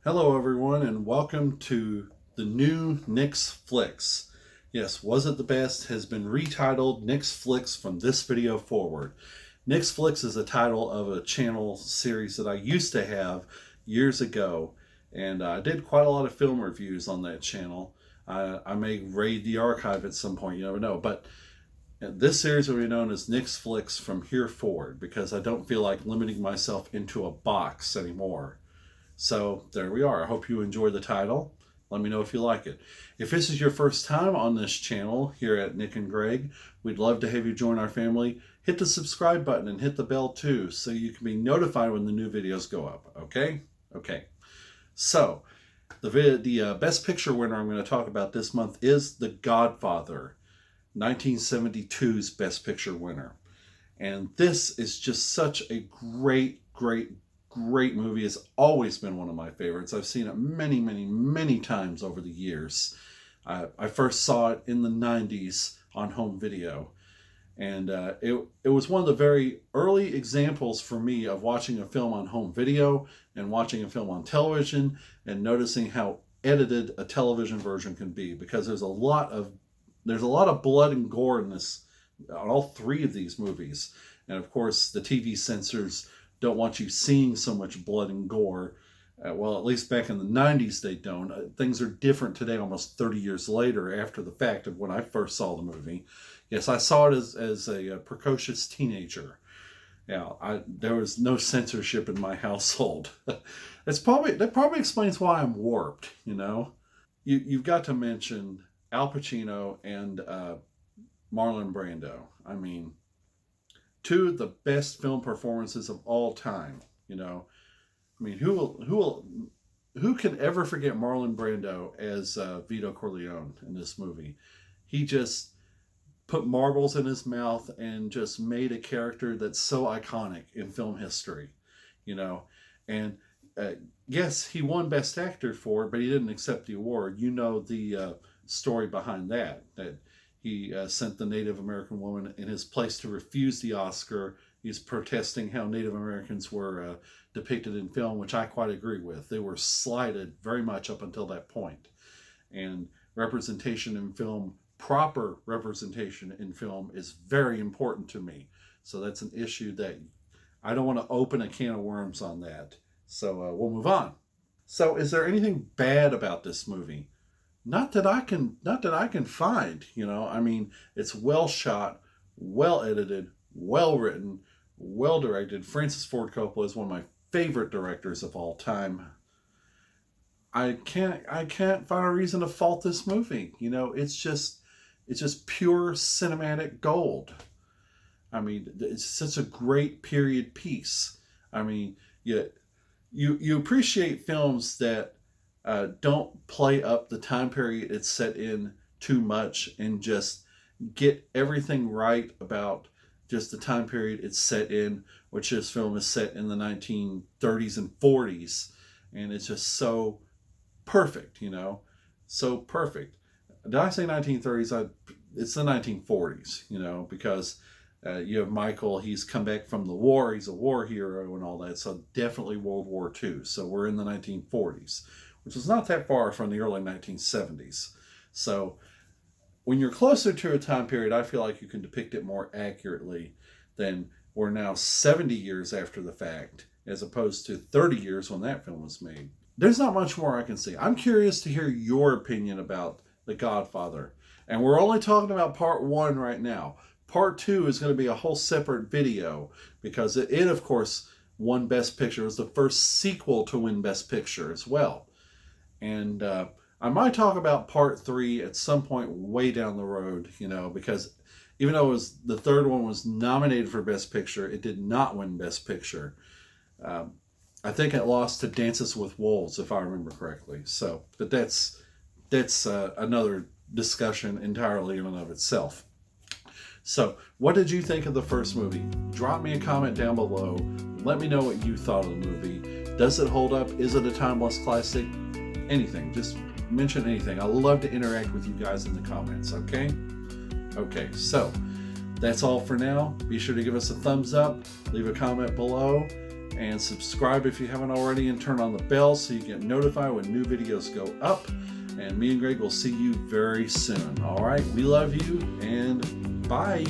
Hello, everyone, and welcome to the new Nick's Flix. Yes, Was It the Best has been retitled Nick's Flix from this video forward. Nick's Flix is the title of a channel series that I used to have years ago, and I did quite a lot of film reviews on that channel. I may raid the archive at some point, you never know, but this series will be known as Nick's Flix from here forward because I don't feel like limiting myself into a box anymore. So there we are. I hope you enjoy the title. Let me know if you like it. If this is your first time on this channel here at Nick and Greg, we'd love to have you join our family. Hit the subscribe button and hit the bell too so you can be notified when the new videos go up. Okay? Okay. So the Best Picture winner I'm going to talk about this month is The Godfather, 1972's Best Picture winner. And this is just such a great movie. It's always been one of my favorites. I've seen it many times over the years. I first saw it in the 90s on home video. And it was one of the very early examples for me of watching a film on home video and watching a film on television and noticing how edited a television version can be, because there's a lot of blood and gore in all three of these movies. And of course, the TV censors don't want you seeing so much blood and gore. Well, at least back in the 90s, they don't. Things are different today, almost 30 years later, after the fact of when I first saw the movie. Yes, I saw it as a precocious teenager. Yeah, there was no censorship in my household. That probably explains why I'm warped. You've got to mention Al Pacino and Marlon Brando. I mean, two of the best film performances of all time. Who can ever forget Marlon Brando as Vito Corleone in this movie? He just put marbles in his mouth and just made a character that's so iconic in film history. And yes, he won Best Actor for it, but he didn't accept the award. The story behind that he sent the Native American woman in his place to refuse the Oscar. He's protesting how Native Americans were depicted in film, which I quite agree with. They were slighted very much up until that point. And representation in film, proper representation in film, is very important to me. So that's an issue that I don't want to open a can of worms on that. So we'll move on. So is there anything bad about this movie? Not that I can find. It's well shot, well edited, well written, well directed. Francis Ford Coppola is one of my favorite directors of all time. I can't find a reason to fault this movie. It's just pure cinematic gold. It's such a great period piece. You appreciate films that don't play up the time period it's set in too much and just get everything right about just the time period it's set in, which this film is set in the 1930s and 40s. And it's just so perfect, so perfect. Did I say 1930s? It's the 1940s, because you have Michael, he's come back from the war, he's a war hero and all that, so definitely World War II. So we're in the 1940s, which is not that far from the early 1970s. So when you're closer to a time period, I feel like you can depict it more accurately than we're now 70 years after the fact, as opposed to 30 years when that film was made. There's not much more I can say. I'm curious to hear your opinion about The Godfather. And we're only talking about part one right now. Part two is going to be a whole separate video because it of course, won Best Picture. It was the first sequel to win Best Picture as well. And I might talk about part three at some point way down the road, because even though the third one was nominated for Best Picture, it did not win Best Picture. I think it lost to Dances with Wolves, if I remember correctly. So, but that's another discussion entirely in and of itself. So, what did you think of the first movie? Drop me a comment down below. Let me know what you thought of the movie. Does it hold up? Is it a timeless classic? Anything. Just mention anything. I love to interact with you guys in the comments, okay? Okay, so that's all for now. Be sure to give us a thumbs up, leave a comment below, and subscribe if you haven't already, and turn on the bell so you get notified when new videos go up. And me and Greg will see you very soon. All right, we love you, and bye.